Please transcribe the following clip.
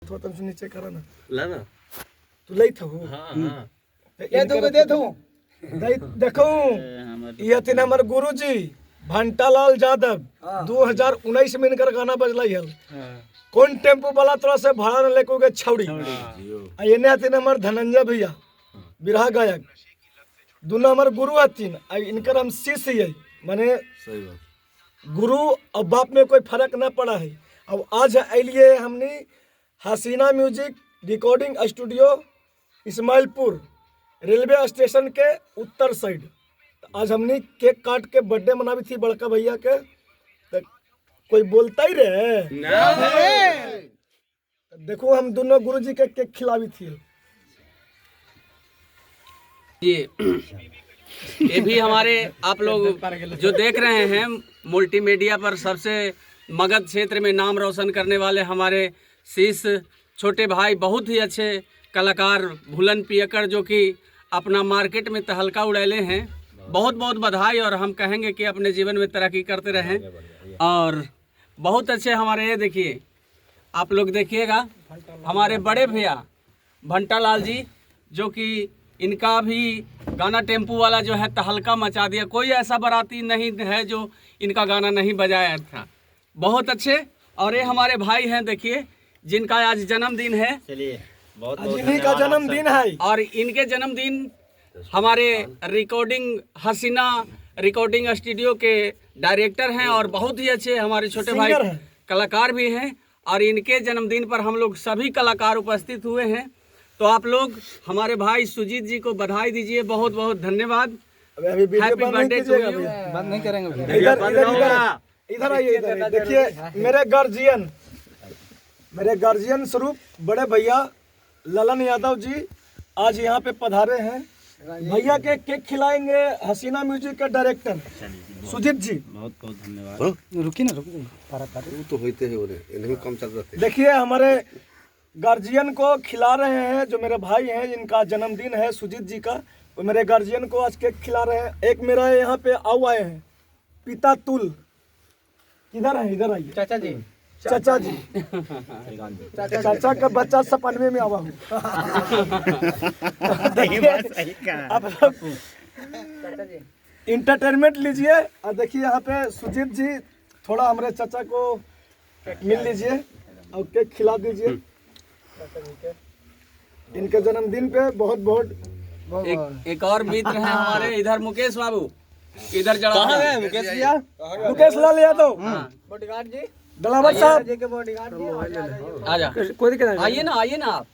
थोड़ा तुमसे नीचे करा ना लाना तू लई था हो हाँ ये तो दे दूं देखो ये तीन हमारे गुरुजी भंटालाल यादव 2019 में इनकर गाना बजलाई है कौन टेम्पो वाला तरह से भाड़ा न लेके गए छौड़ी ये ने तीन हमारे धनंजय भैया बिरहा गायक दोनों हमारे गुरु हथिन इनकर हम शिष्य है माने सही बात गुरु और बाप में कोई फर्क न पड़ा है। अब आज अलिए हमने Hasina music recording studio Ismailpur railway station के उत्तर साइड। आज हमने केक काट के बर्थडे मनावी थी बड़का भैया के तो कोई बोलता ही रहे देखो हम दोनों गुरुजी के केक खिलावी थी। ये भी हमारे आप लोग जो देख रहे हैं मल्टीमीडिया पर सबसे मगध क्षेत्र में नाम रोशन करने वाले हमारे शिष्य छोटे भाई बहुत ही अच्छे कलाकार भूलन पियकर जो कि अपना मार्केट में तहलका उड़ैले हैं। बहुत बहुत बधाई और हम कहेंगे कि अपने जीवन में तरक्की करते रहें। और बहुत अच्छे हमारे ये देखिए आप लोग देखिएगा हमारे बड़े भैया भंटालाल जी जो कि इनका भी गाना टेम्पू वाला जो है तहलका मचा दिया। कोई ऐसा बाराती नहीं है जो इनका गाना नहीं बजाया था। बहुत अच्छे। और ये हमारे भाई हैं देखिए जिनका आज जन्मदिन है। चलिए बहुत जिन्हीं का जन्मदिन है और इनके जन्मदिन हमारे रिकॉर्डिंग हसीना रिकॉर्डिंग स्टूडियो के डायरेक्टर हैं और बहुत ही अच्छे हमारे छोटे भाई कलाकार भी हैं। और इनके जन्मदिन पर हम लोग सभी कलाकार उपस्थित हुए हैं। तो आप लोग हमारे भाई सुजीत जी को बधाई दीजिए। बहुत बहुत धन्यवाद। Happy birthday to you. बंद नहीं करेंगे। इधर आइए इधर देखिए मेरे गार्जियन स्वरूप बड़े भैया ललन यादव जी आज यहाँ पे पधारे हैं। भैया के केक खिलाएंगे हसीना म्यूजिक के डायरेक्टर सुजीत जी। बहुत बहुत धन्यवाद। रुकी ना रुकी वो तो होते हैं इन्हें कम चल रहे थे। देखिए हमारे गार्जियन को खिला रहे हैं जो मेरे भाई हैं जिनका जन्मदिन है सुजीत जी का। वो मेरे गार्जियन को आज केक खिला रहे हैं। एक मेरा यहाँ पे आए हैं पिता तुल किधर है इधर आइए चाचा जी चाचा का बच्चा 97 में आवा हूँ। अब इंटरटेनमेंट लीजिए और देखिए यहाँ पे सुजीत जी थोड़ा हमारे चाचा को मिल लीजिए और केक खिला दीजिए इनके जन्मदिन पे। बहुत बहुत एक और मित्र हैं हमारे इधर मुकेश बाबू इधर जड़ा मुकेश भैया मुकेश लाल यादव बॉडीगार्ड जी दलावर साहब आजा कोई दिक्कत आइए ना आप।